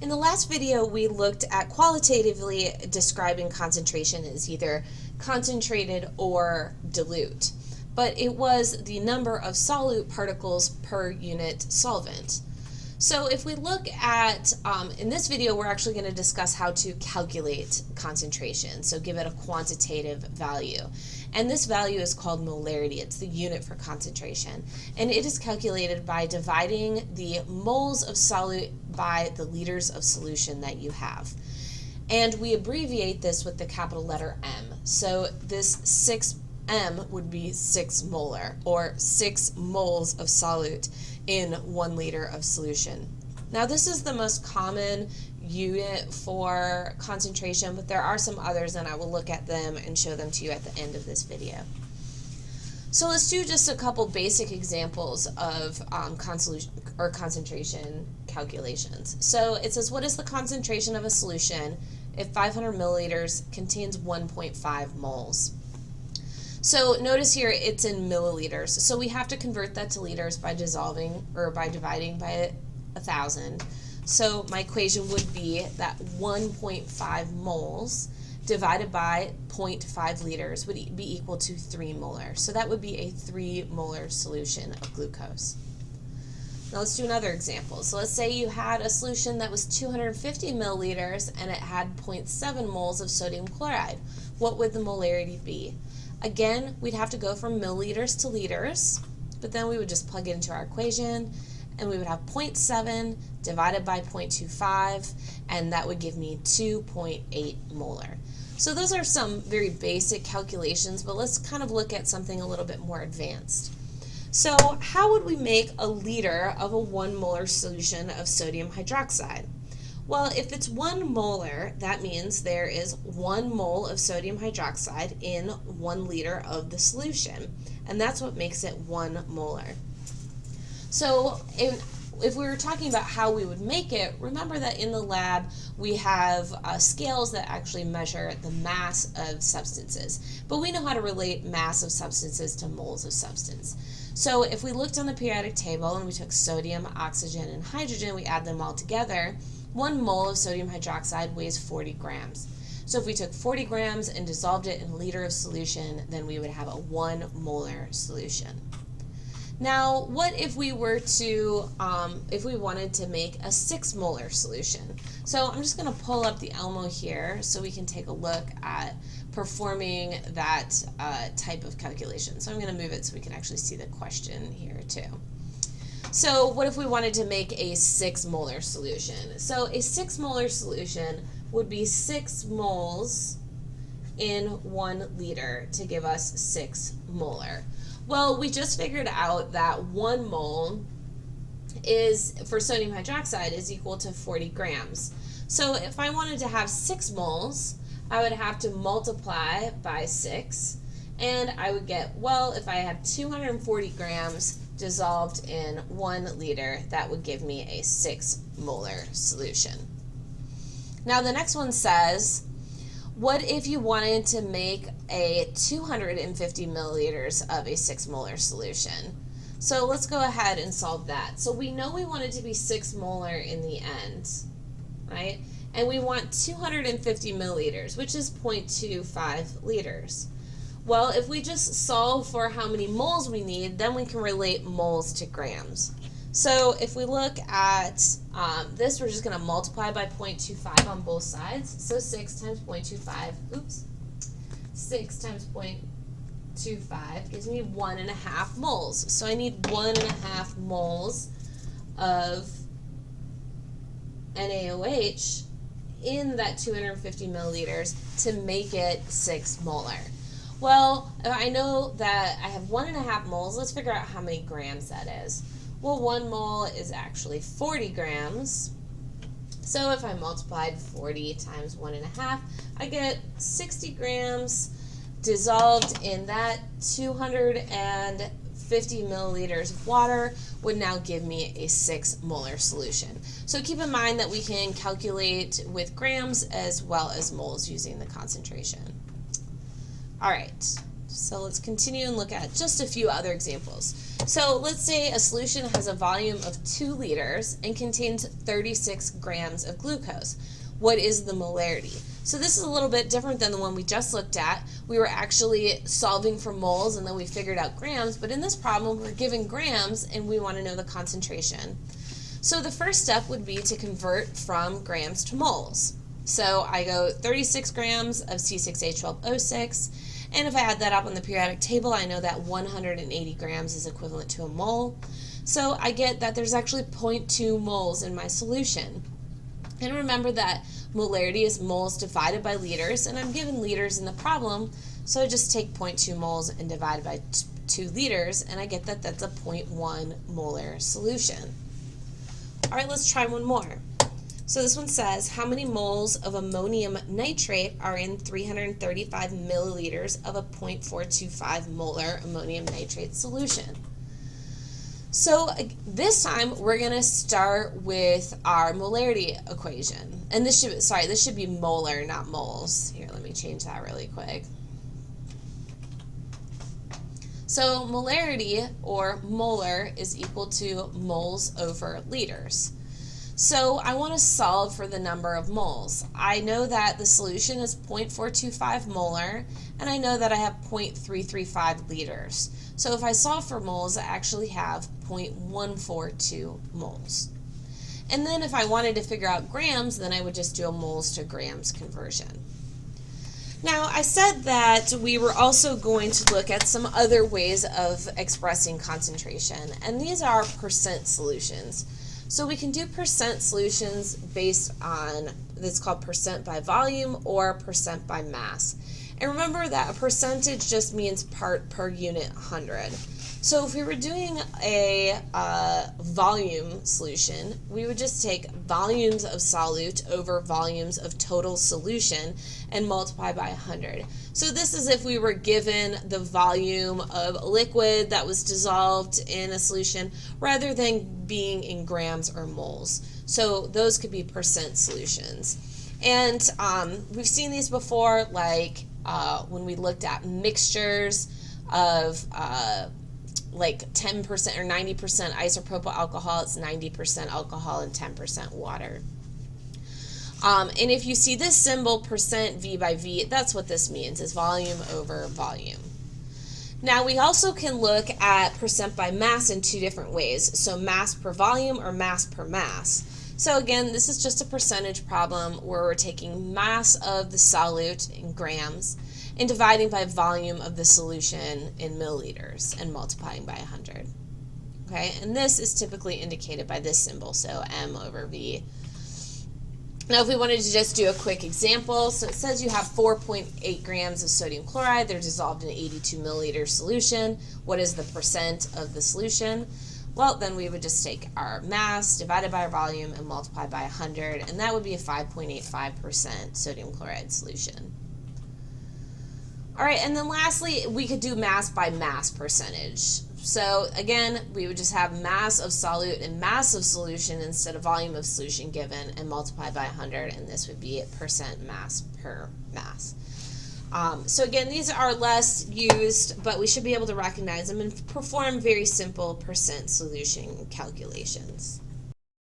In the last video, we looked at qualitatively describing concentration as either concentrated or dilute, but it was the number of solute particles per unit solvent. So if we look at, in this video, we're actually going to discuss how to calculate concentration, so give it a quantitative value. And this value is called molarity. It's the unit for concentration. And it is calculated by dividing the moles of solute by the liters of solution that you have. And we abbreviate this with the capital letter M. So this 6M would be 6 molar, or 6 moles of solute in 1 liter of solution. Now this is the most common unit for concentration, but there are some others and I will look at them and show them to you at the end of this video. So let's do just a couple basic examples of concentration calculations. So it says, what is the concentration of a solution if 500 milliliters contains 1.5 moles? So notice here it's in milliliters, so we have to convert that to liters by dividing by 1,000. So my equation would be that 1.5 moles divided by 0.5 liters would be equal to 3 molar. So that would be a 3 molar solution of glucose. Now let's do another example. So let's say you had a solution that was 250 milliliters and it had 0.7 moles of sodium chloride. What would the molarity be? Again, we'd have to go from milliliters to liters, but then we would just plug it into our equation, and we would have 0.7 divided by 0.25, and that would give me 2.8 molar. So those are some very basic calculations, but let's kind of look at something a little bit more advanced. So how would we make a liter of a 1 molar solution of sodium hydroxide? Well, if it's 1 molar, that means there is 1 mole of sodium hydroxide in 1 liter of the solution, and that's what makes it 1 molar. So if we were talking about how we would make it, remember that in the lab we have scales that actually measure the mass of substances, but we know how to relate mass of substances to moles of substance. So if we looked on the periodic table and we took sodium, oxygen, and hydrogen, we add them all together, 1 mole of sodium hydroxide weighs 40 grams. So if we took 40 grams and dissolved it in a liter of solution, then we would have a 1 molar solution. Now, what if we were to, if we wanted to make a 6 molar solution? So I'm just going to pull up the Elmo here so we can take a look at performing that type of calculation. So I'm going to move it so we can actually see the question here too. So what if we wanted to make a 6 molar solution? So a 6 molar solution would be 6 moles in 1 liter to give us 6 molar. Well, we just figured out that 1 mole is, for sodium hydroxide, is equal to 40 grams. So if I wanted to have 6 moles, I would have to multiply by 6, and I would get, well, if I have 240 grams dissolved in 1 liter, that would give me a 6 molar solution. Now the next one says, what if you wanted to make a 250 milliliters of a 6 molar solution? So let's go ahead and solve that. So we know we want it to be 6 molar in the end, right? And we want 250 milliliters, which is 0.25 liters. Well, if we just solve for how many moles we need, then we can relate moles to grams. So if we look at this, we're just going to multiply by 0.25 on both sides. So 6 times 0.25, 6 times 0.25 gives me 1.5 moles. So I need 1.5 moles of NaOH in that 250 milliliters to make it 6 molar. Well, I know that I have 1.5 moles. Let's figure out how many grams that is. Well, 1 mole is actually 40 grams. So if I multiplied 40 times 1.5, I get 60 grams dissolved in that 250 milliliters of water would now give me a 6 molar solution. So keep in mind that we can calculate with grams as well as moles using the concentration. All right, So let's continue and look at just a few other examples. So let's say a solution has a volume of 2 liters and contains 36 grams of glucose. What is the molarity? So this is a little bit different than the one we just looked at. We were actually solving for moles and then we figured out grams, but in this problem we're given grams and we want to know the concentration. So the first step would be to convert from grams to moles. So I go 36 grams of C6H12O6, and if I add that up on the periodic table, I know that 180 grams is equivalent to a mole. So I get that there's actually 0.2 moles in my solution. And remember that molarity is moles divided by liters, and I'm given liters in the problem, so I just take 0.2 moles and divide it by 2 liters, and I get that that's a 0.1 molar solution. All right, let's try one more. So this one says, how many moles of ammonium nitrate are in 335 milliliters of a 0.425 molar ammonium nitrate solution? So this time we're going to start with our molarity equation. And this should be molar, not moles. Here, let me change that really quick. So molarity, or molar, is equal to moles over liters. So I want to solve for the number of moles. I know that the solution is 0.425 molar, and I know that I have 0.335 liters. So if I solve for moles, I actually have 0.142 moles. And then if I wanted to figure out grams, then I would just do a moles to grams conversion. Now, I said that we were also going to look at some other ways of expressing concentration, and these are percent solutions. So we can do percent solutions based on, that's called percent by volume or percent by mass. And remember that a percentage just means part per unit 100. So if we were doing a volume solution, we would just take volumes of solute over volumes of total solution and multiply by 100. So this is if we were given the volume of liquid that was dissolved in a solution rather than being in grams or moles. So those could be percent solutions. And we've seen these before, like when we looked at mixtures of like 10% or 90% isopropyl alcohol, it's 90% alcohol and 10% water. And if you see this symbol, percent V by V, that's what this means, is volume over volume. Now we also can look at percent by mass in 2 different ways. So mass per volume or mass per mass. So again, this is just a percentage problem where we're taking mass of the solute in grams and dividing by volume of the solution in milliliters and multiplying by 100. Okay, and this is typically indicated by this symbol, so M over V. Now if we wanted to just do a quick example, so it says you have 4.8 grams of sodium chloride. They're dissolved in an 82 milliliter solution. What is the percent of the solution? Well, then we would just take our mass divided by our volume and multiply by 100, and that would be a 5.85% sodium chloride solution. All right, and then lastly, we could do mass by mass percentage. So again, we would just have mass of solute and mass of solution instead of volume of solution given and multiply by 100, and this would be percent mass per mass. So again, these are less used, but we should be able to recognize them and perform very simple percent solution calculations.